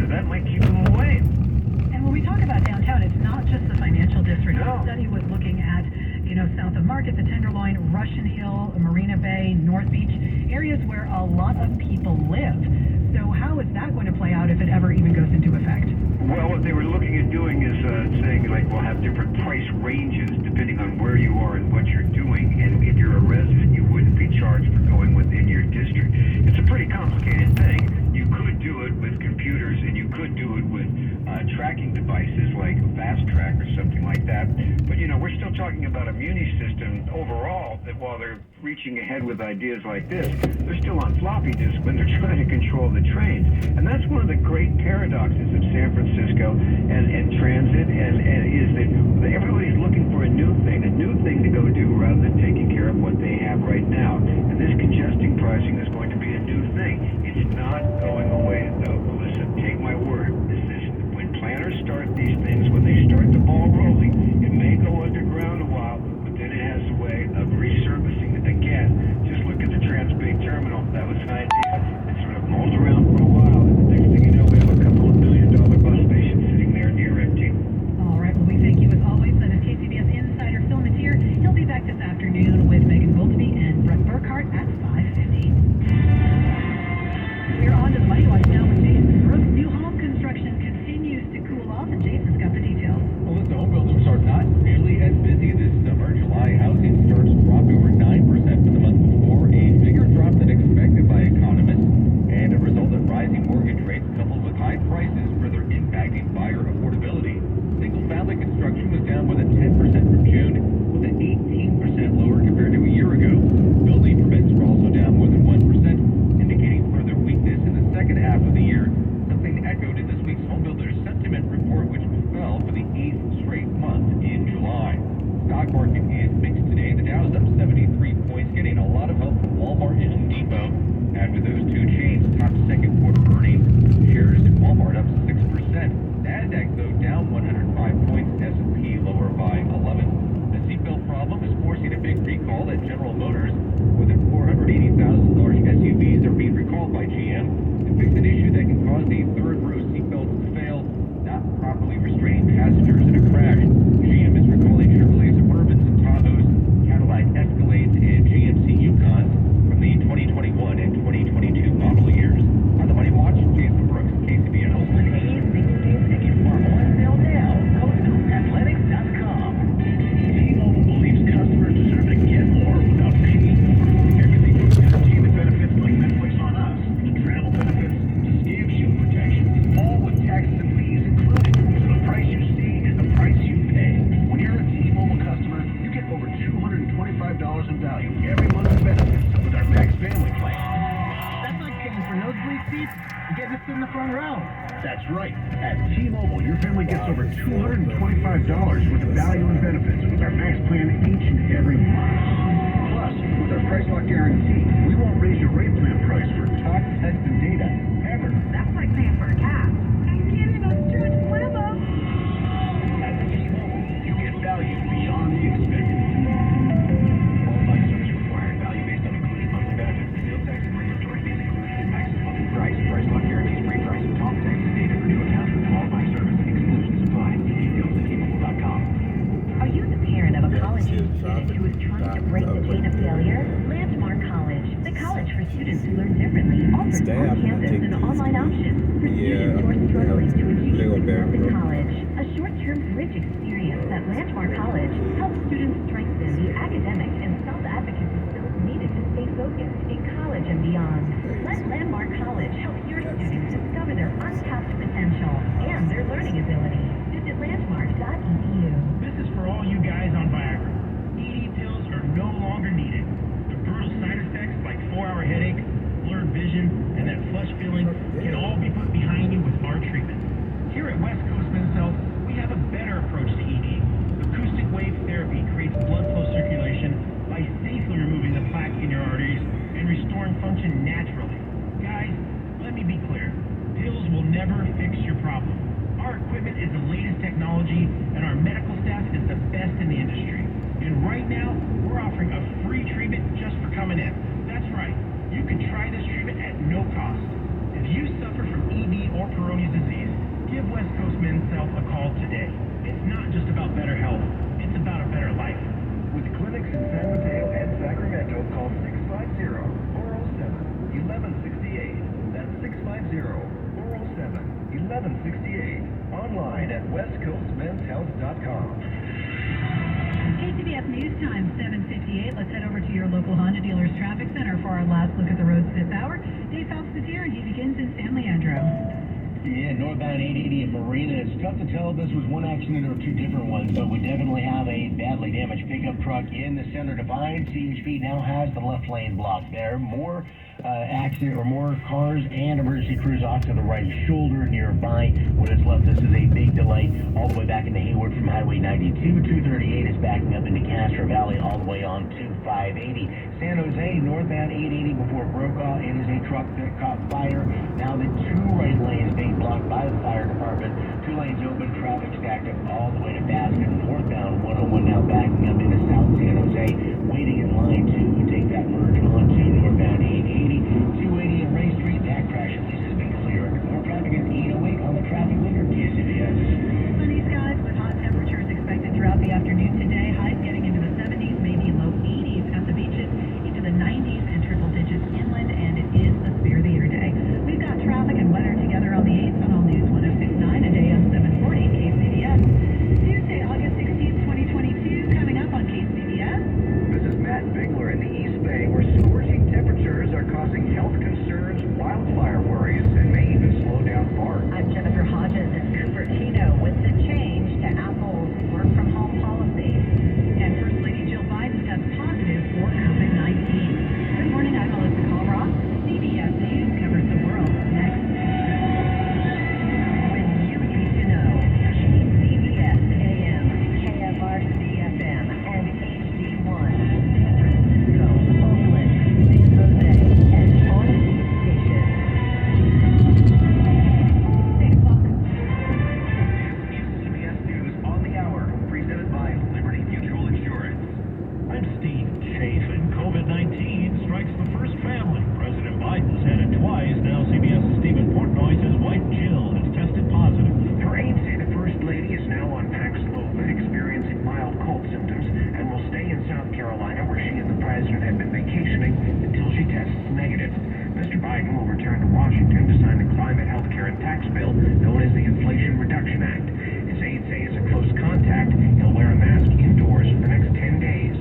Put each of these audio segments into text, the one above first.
that might keep them away. And when we talk about downtown, it's not just the financial district. No. The study was looking at, south of Market, the Tenderloin, Russian Hill, Marina Bay, North Beach, areas where a lot of people live. So how is that going to play out if it ever even goes into effect? Well, what they were looking at doing is saying, like, we'll have different price ranges depending on where you are and what you're doing. And if you're a resident, you wouldn't be charged for going within your district. It's a pretty complicated thing. You could do it with computers, and you could do it with tracking devices like Fast Track or something like that. But, we're still talking about a muni system overall that while they're reaching ahead with ideas like this, they're still on floppy disk when they're trying to control the trains. And that's one of the great paradoxes of San Francisco and transit, and is that everybody's looking for a new thing to go do rather than taking care of what they have right now. And this congesting pricing is going to be a new thing. It's not going away, though. Listen, take my word. When planners start these things, when they start the ball rolling, it may go underground a while, but then it has a way of resurfacing again. Just look at the Transbay Terminal. That was an idea. It sort of mulled around for a while, and the next thing you know, we have a couple of $1 billion bus stations sitting there near empty. All right, well, we thank you as always. That is KCBS Insider Phil Matier. He'll be back this afternoon with Megan Goldby and Brett Burkhart at 5:50. We're on to the Money Watch now with Jason Brooks. New home construction continues to cool off, and Jason's got the details. Well, listen, home builders are not nearly as busy this summer. July housing starts dropped over 9% from the month before, a bigger drop than expected by economists, and a result of rising mortgage rates coupled with high prices further impacting buyer affordability. Single-family construction was down more than 10% from June, with an 18% lower compared to a year ago. Building permits were also down more than 1%, indicating further weakness in the second half of the year, something echoed in this week's home builders sentiment report, which fell for the 8th straight month in July. Stock market is mixed today. The Dow's up 73 points, getting a lot of help from Walmart and Home Depot. After those two chains topped second quarter earnings, shares in Walmart up 6%. NASDAQ, though, down 105 points. S&P lower by 11. The seatbelt problem is forcing a big recall at General Motors. More than 480,000 large SUVs are being recalled by GM to fix an issue that can cause the third row seatbelts to fail, not properly restraining passengers in a crash. GM is recalling Chevrolet Suburbans and Tahoes, Cadillac Escalades, and GMC Yukons from the 2021 and 2022 model years. On the Money Watch, Jason Brooks, KCBS. T-Mobile believes customers deserve to get more without paying more. Everything from entertainment benefits like Netflix on Us to travel benefits to scam shield protection, all with taxes and fees included. So the price you see is the price you pay. When you're a T-Mobile customer, you get over $225 in value every month in benefits with our Max Family Plan. That's like paying for nosebleed seats and getting to sit in the front row. That's right. At T-Mobile, your family gets over $225 worth of value and benefits with our Max Plan each and every month. Plus, with our Price Lock Guarantee, we won't raise your rate plan price for talk, text, and data ever. That's like paying for a cab and getting a stretch Lambo. At T-Mobile, you get value beyond the expected. Qualifying service required. Value based on included monthly benefits. Sales tax and regulatory fees included in maximum monthly price. Price Lock Guarantee is free price with talk, text, and data for new accounts with qualifying service. Exclusions apply. Details at T-Mobile.com. Are you the parent of a college-age student who is trying to break the chain of failure? Landmark College, the college for students who learn differently, offers on-campus and online options for students who are struggling to achieve success in college. A short-term bridge experience at Landmark College helps students strengthen the academic and self-advocacy skills needed to stay focused in college and beyond. Let Landmark College help your students discover their untapped potential and their learning ability. Visit landmark.edu. This is for all you guys on Viagra. ED pills are no longer needed. The brutal side effects like 4-hour headache, blurred vision, and that flush feeling can all be put behind you with our treatment. Here at West Coast Men's Health, we have a better approach to ED. Acoustic wave therapy creates blood flow circulation by safely removing the plaque in your arteries and restoring function naturally. Guys, let me be clear. Pills will never fix your problem. Our equipment is the latest technology, and our medical staff is the best in the industry. And right now, we're offering a free treatment just for coming in. That's right. You can try this treatment at no cost. If you suffer from ED or Peyronie's disease, 1168. Online at westcoastmenshealth.com. KCBS News Time, 7:58. Let's head over to your local Honda dealer's traffic center for our last look at the roads this hour. Dave Phelps is here, and he begins in San Leandro. Yeah, northbound 880 at Marina. It's tough to tell if this was one accident or two different ones, but we definitely have a badly damaged pickup truck in the center divide. CHP now has the left lane blocked there. More accident or more cars and emergency crews off to the right shoulder nearby. What is left, this is a big delay all the way back into Hayward from Highway 92. 238 is backing up into Castro Valley all the way on to 580. San Jose, northbound 880 before Brokaw. It is a truck that caught fire. Now the two right lanes being blocked by the fire department. Two lanes open, traffic stacked up all the way to Baskin. Northbound 101 now backing up into South San Jose, waiting in line to take that merge onto northbound 880. 280 and Ray Street, that crash at least has been cleared. More traffic is 808 on the traffic leader, KCBS. Sunny skies with hot temperatures expected throughout the afternoon today. Highs getting into the 70s, maybe low 80s at the beaches, into the 90s and triple digits inland, and it is a Spear the Year day. We've got traffic and weather together on the 8th on All News 106.9 and AM 740 KCBS. Tuesday, August 16th, 2022, coming up on KCBS. This is Matt Bigler in the East Bay, where scorching temperatures are causing health concerns, wildfire worries, and may even slow down BART. I'm Jennifer Hodges in Cupertino with the change to Apple's work-from-home policy. And First Lady Jill Biden tests positive for COVID-19. Good morning, I'm Melissa Colrock. CBS News covers the world. Next. When you need to know. CBS AM, KFRC FM, and HD1. San Francisco, Oakland, San Jose, and all of these stations. 6 o'clock. This is CBS News on the hour, presented by Liberty Mutual Insurance. I'm Steve Chafin. COVID-19 strikes the first family. President Biden's had it twice. Now CBS's Stephen Portnoy's wife Jill has tested positive. Her aides say the First Lady is now on Paxlovid, experiencing mild cold symptoms, and will stay in South Carolina, where she and the president have been vacationing, until she tests negative. Mr. Biden will return to Washington to sign the climate, health care, and tax bill known as the Inflation Reduction Act. His aides say as a close contact, he'll wear a mask indoors for the next 10 days.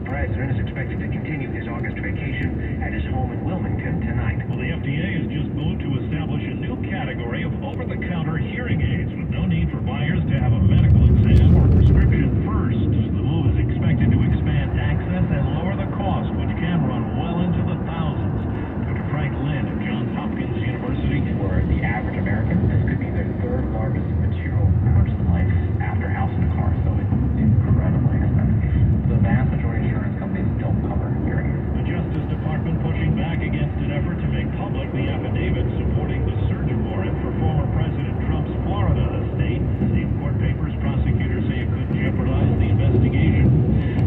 The president is expected to continue his August vacation at his home in Wilmington tonight. Well, the FDA has just moved to establish a new category of over-the-counter hearing aids with no need for buyers to have a medical exam or prescription first. The move is expected to expand access and lower the cost, which can run well into the thousands. Dr. Frank Lynn of Johns Hopkins University. For the average American, this could be their third largest material purchase in life after house and car, so it's incredibly expensive. The vast majority of insurance companies don't cover hearing aids. The Justice Department pushing back against an effort to make public the affidavit supporting the search warrant for former President Trump's Florida estate. State court papers, prosecutors say it could jeopardize the investigation.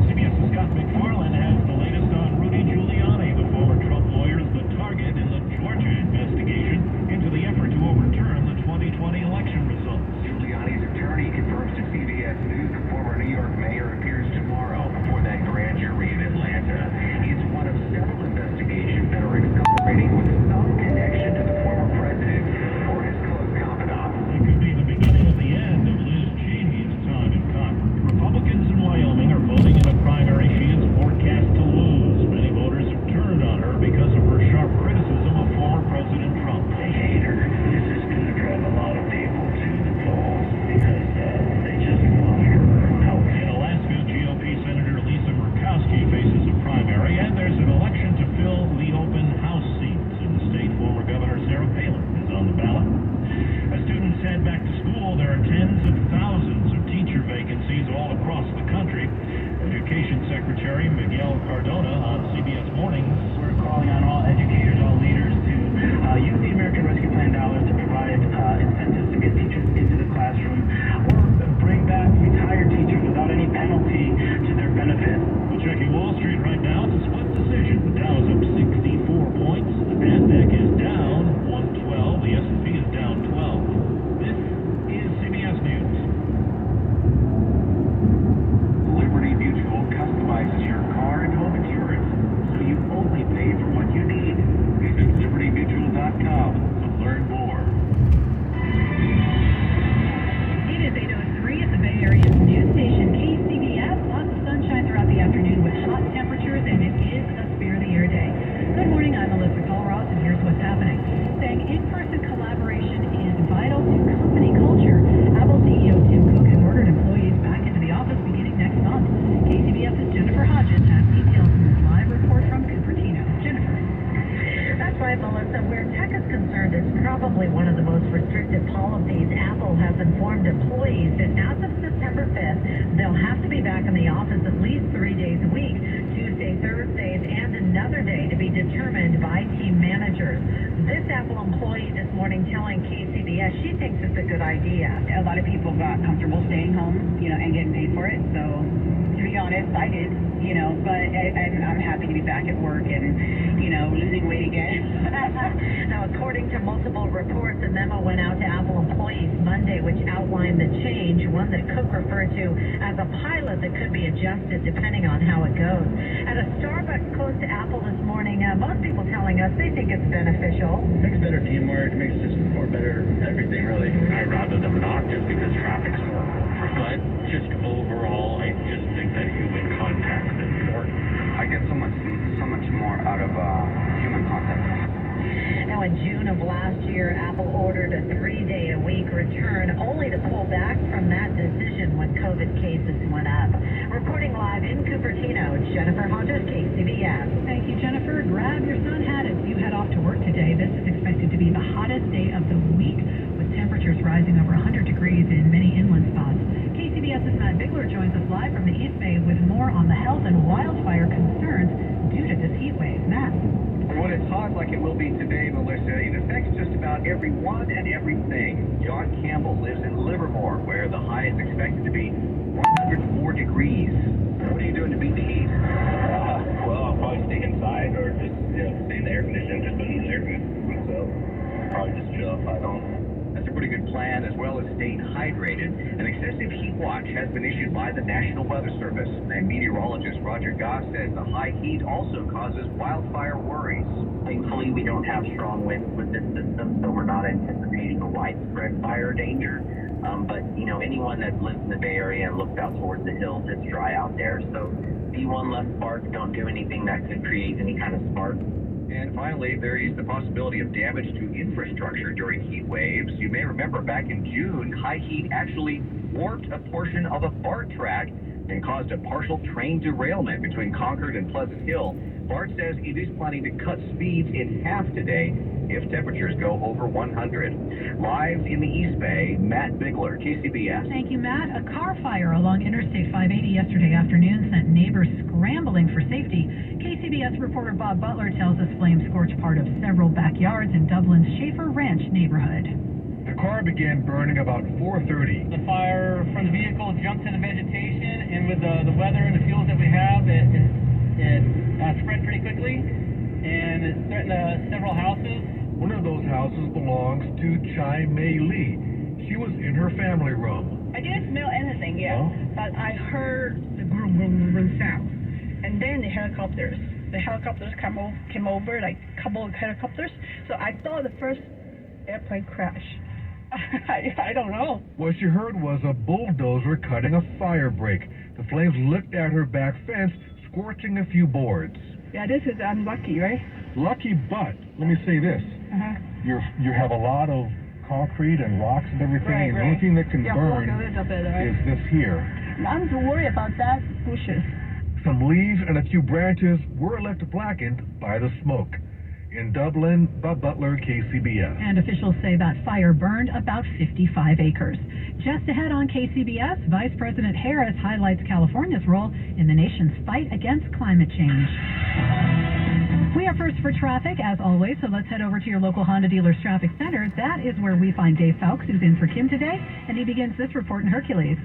CBS's Scott McFarland has the latest on Rudy Giuliani, the former Trump lawyer, is the target in the Georgia investigation into the effort to overturn the 2020 election results. Giuliani's attorney confirms to CBS News the former New York mayor appears tomorrow before that grand jury in Atlanta. It's one of several investigations that are accelerating with some connection to the former president or his close confidant. It could be the beginning of the end of Liz Cheney's time in Congress. Republicans in Wyoming are voting in a primary she is forecast to lose. Many voters have turned on her because of her sharp criticism of former President Trump. They hate her. This is going to drive a lot of people to the polls because they just want her out. In Alaska, GOP Senator Lisa Murkowski faces a primary, and there's an election to fill the open House seats. In the state, former Governor Sarah Palin is on the ballot. As students head back to school, there are tens of thousands of teacher vacancies all across the country. Education Secretary Miguel Cardona on CBS Mornings. We're calling on all educators, all leaders to use the American Rescue Plan dollars to provide incentives to get teachers into the classroom or bring back retired teachers without any penalty to their benefit. Well, checking Wall Street right now, it's a split decision. The Dow is up 64 points. The Nasdaq is down 112. The S&P is down 12. This is CBS News. Liberty Mutual customizes your car and home insurance. probably one of the most restrictive policies. Apple has informed employees that as of September 5th, they'll have to be back in the office at least 3 days a week, Tuesday, Thursdays, and another day to be determined by team managers. This Apple employee this morning telling KCBS she thinks it's a good idea. A lot of people got comfortable staying home, and getting paid for it. So, to be honest, I did, but I'm happy to be back at work and, losing weight again. Now, according to multiple reports, a memo went out to Apple employees Monday, which outlined the change, one that Cook referred to as a pilot that could be adjusted depending on how it goes. At a Starbucks close to Apple this morning, most people telling us they think it's beneficial. Makes better teamwork, makes just for better everything, really. I'd rather them not just because traffic's more. But just overall, I just think that human contact is important. I get so much more out of human contact. Now, in June of last year, Apple ordered a 3-day-a-week return, only to pull back from that decision when COVID cases went up. Reporting live in Cupertino, Jennifer Hodges, KCBS. Thank you, Jennifer. Grab your sun hat as you head off to work today. This is expected to be the hottest day of the week, with temperatures rising over 100 degrees in many inland spots. KCBS's Matt Bigler joins us live from the East Bay with more on the health and wildfire concerns due to this heat wave. Matt. When it's hot like it will be today, Melissa, it affects just about everyone and everything. John Campbell lives in Livermore, where the high is expected to be 104 degrees. What are you doing to beat the heat? Well, I'll probably stay inside or just, stay in the air conditioning, just put in the air conditioning. So, probably just chill if I don't. That's a pretty good plan, as well as staying hydrated. An excessive heat watch has been issued by the National Weather Service, and meteorologist Roger Goss says the high heat also causes wildfire worries. Thankfully, we don't have strong winds with this system, so we're not anticipating a widespread fire danger. But, anyone that lives in the Bay Area and looks out towards the hills, it's dry out there. So be one less spark. Don't do anything that could create any kind of spark. And finally, there is the possibility of damage to infrastructure during heat waves. You may remember back in June, high heat actually warped a portion of a BART track and caused a partial train derailment between Concord and Pleasant Hill. BART says it is planning to cut speeds in half today if temperatures go over 100. Live in the East Bay, Matt Bigler, KCBS. Thank you, Matt. A car fire along Interstate 580 yesterday afternoon sent neighbors scrambling for safety. KCBS reporter Bob Butler tells us flames scorched part of several backyards in Dublin's Schaefer Ranch neighborhood. The car began burning about 4:30. The fire from the vehicle jumped into vegetation, and with the weather and the fuels that we have, it spread pretty quickly, and it threatened several houses. One of those houses belongs to Chai Mei Lee. She was in her family room. I didn't smell anything yet, Oh? but I heard the vroom, vroom, vroom sound. And then the helicopters came over, like a couple of helicopters. So I thought the first airplane crash. I don't know. What she heard was a bulldozer cutting a fire break. The flames licked at her back fence, scorching a few boards. Yeah, this is unlucky, right? Lucky, but let me say this: you have a lot of concrete and rocks and everything. Right, and the right. only thing that can Yeah, burn walk a little bit, right? is this here. I'm too worried about that bushes. Some leaves and a few branches were left blackened by the smoke. In Dublin, Bob Butler, KCBS. And officials say that fire burned about 55 acres. Just ahead on KCBS, Vice President Harris highlights California's role in the nation's fight against climate change. We are first for traffic, as always, so let's head over to your local Honda dealer's traffic center. That is where we find Dave Fowkes, who's in for Kim today, and he begins this report in Hercules.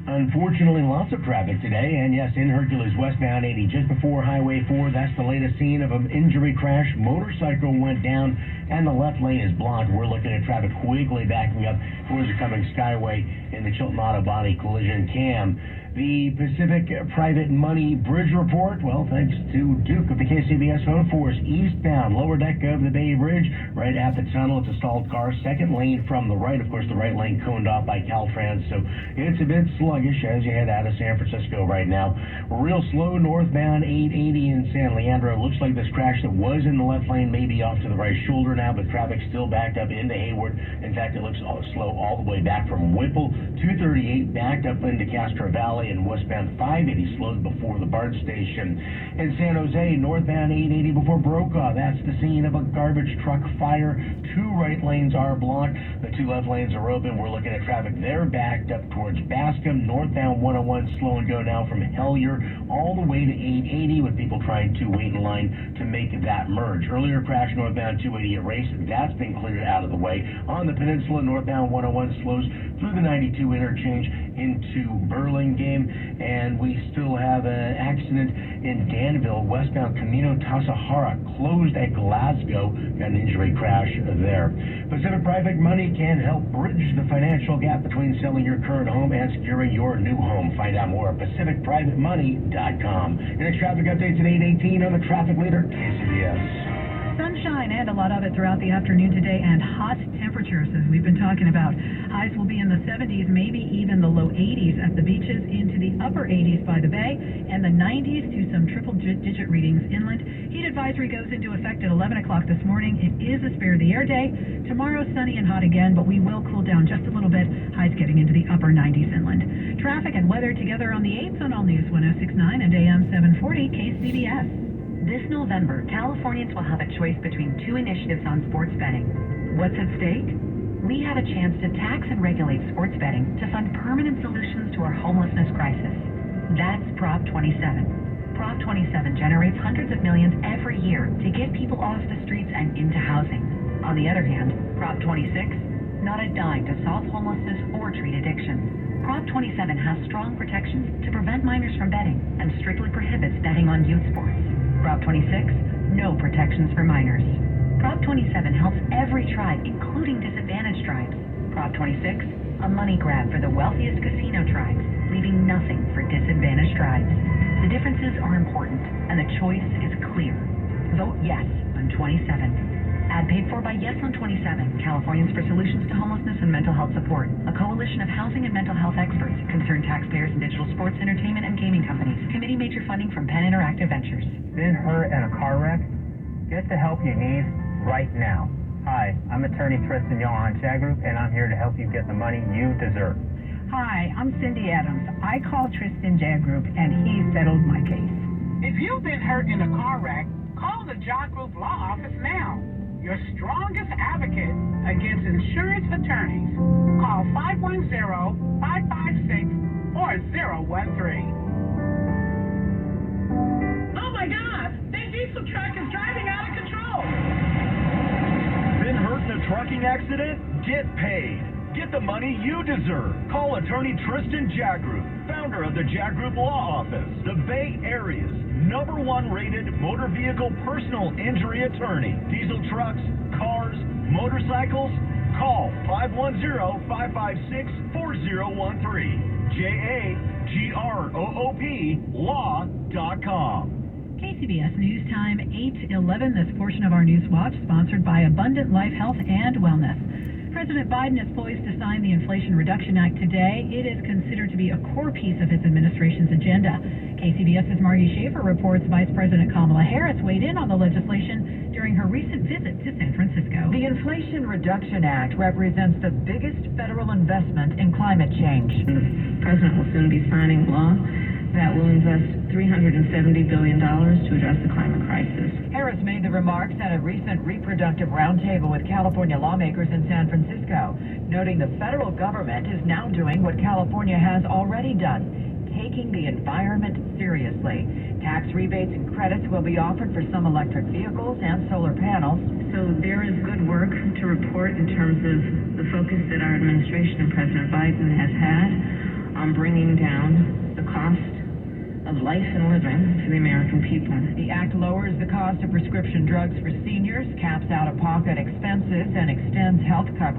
Unfortunately, lots of traffic today, and yes, in Hercules, westbound 80, just before Highway 4, that's the latest scene of an injury crash. Motorcycle went down, and the left lane is blocked. We're looking at traffic quickly backing up towards the coming Skyway in the Chilton Auto Body collision cam. The Pacific Private Money Bridge Report, well, thanks to Duke of the KCBS Phone Force, eastbound, lower deck of the Bay Bridge, right at the tunnel. It's a stalled car, second lane from the right. Of course, the right lane coned off by Caltrans, so it's a bit sluggish as you head out of San Francisco right now. Real slow northbound 880 in San Leandro. Looks like this crash that was in the left lane may be off to the right shoulder now, but traffic still backed up into Hayward. In fact, it looks slow all the way back from Whipple. 238 backed up into Castro Valley. and westbound 580 slowed before the BART station. In San Jose, northbound 880 before Brokaw. That's the scene of a garbage truck fire. 2 right lanes are blocked. The 2 left lanes are open. We're looking at traffic there backed up towards Bascom. Northbound 101 slow and go now from Hellier all the way to 880 with people trying to wait in line to make that merge. Earlier crash northbound 280 at Race. That's been cleared out of the way. On the peninsula, northbound 101 slows through the 92 interchange into Burlingame. And we still have an accident in Danville. Westbound Camino Tasahara closed at Glasgow. Got an injury crash there. Pacific Private Money can help bridge the financial gap between selling your current home and securing your new home. Find out more at PacificPrivateMoney.com. Your next traffic updates at 8:18 on the traffic leader, KCBS. Sunshine and a lot of it throughout the afternoon today, and hot temperatures as we've been talking about. Highs will be in the 70s, maybe even the low 80s at the beaches, into the upper 80s by the bay, and the 90s to some triple-digit readings inland. Heat advisory goes into effect at 11 o'clock this morning. It is a spare the air day. Tomorrow sunny and hot again, but we will cool down just a little bit. Highs getting into the upper 90s inland. Traffic and weather together on the 8s on All News 106.9 and AM 740 KCBS. This November, Californians will have a choice between 2 initiatives on sports betting. What's at stake? We have a chance to tax and regulate sports betting to fund permanent solutions to our homelessness crisis. That's Prop 27. Prop 27 generates hundreds of millions every year to get people off the streets and into housing. On the other hand, Prop 26, not a dime to solve homelessness or treat addiction. Prop 27 has strong protections to prevent minors from betting and strictly prohibits betting on youth sports. Prop 26, no protections for minors. Prop 27 helps every tribe, including disadvantaged tribes. Prop 26, a money grab for the wealthiest casino tribes, leaving nothing for disadvantaged tribes. The differences are important, and the choice is clear. Vote yes on 27. Ad paid for by Yes on 27, Californians for Solutions to Homelessness and Mental Health Support, a coalition of housing and mental health experts, concerned taxpayers, and digital sports, entertainment, and gaming companies. Committee major funding from Penn Interactive Ventures. Been hurt in a car wreck? Get the help you need right now. Hi, I'm attorney Tristan Young on Jag Group, and I'm here to help you get the money you deserve. Hi, I'm Cindy Adams. I called Tristan Jag Group, and he settled my case. If you've been hurt in a car wreck, call the Jag Group Law Office now. Your strongest advocate against insurance attorneys. Call 510-556-4013. Oh my God! That diesel truck is driving out of control! Been hurt in a trucking accident? Get paid. Get the money you deserve. Call attorney Tristan Jag Group, founder of the Jag Group Law Office, the Bay Area's #1 rated motor vehicle personal injury attorney. Diesel trucks, cars, motorcycles? Call 510-556-4013. JAGROOP law.com. KCBS News Time 8:11. This portion of our News Watch sponsored by Abundant Life Health and Wellness. President Biden is poised to sign the Inflation Reduction Act today. It is considered to be a core piece of his administration's agenda. KCBS's Margie Schaefer reports Vice President Kamala Harris weighed in on the legislation during her recent visit to San Francisco. The Inflation Reduction Act represents the biggest federal investment in climate change. The president will soon be signing law that will invest $370 billion to address the climate crisis. Harris made the remarks at a recent reproductive roundtable with California lawmakers in San Francisco, noting the federal government is now doing what California has already done, taking the environment seriously. Tax rebates and credits will be offered for some electric vehicles and solar panels. So there is good work to report in terms of the focus that our administration and President Biden has had on bringing down the cost of life and living to the American people. The act lowers the cost of prescription drugs for seniors, caps out-of-pocket expenses, and extends health coverage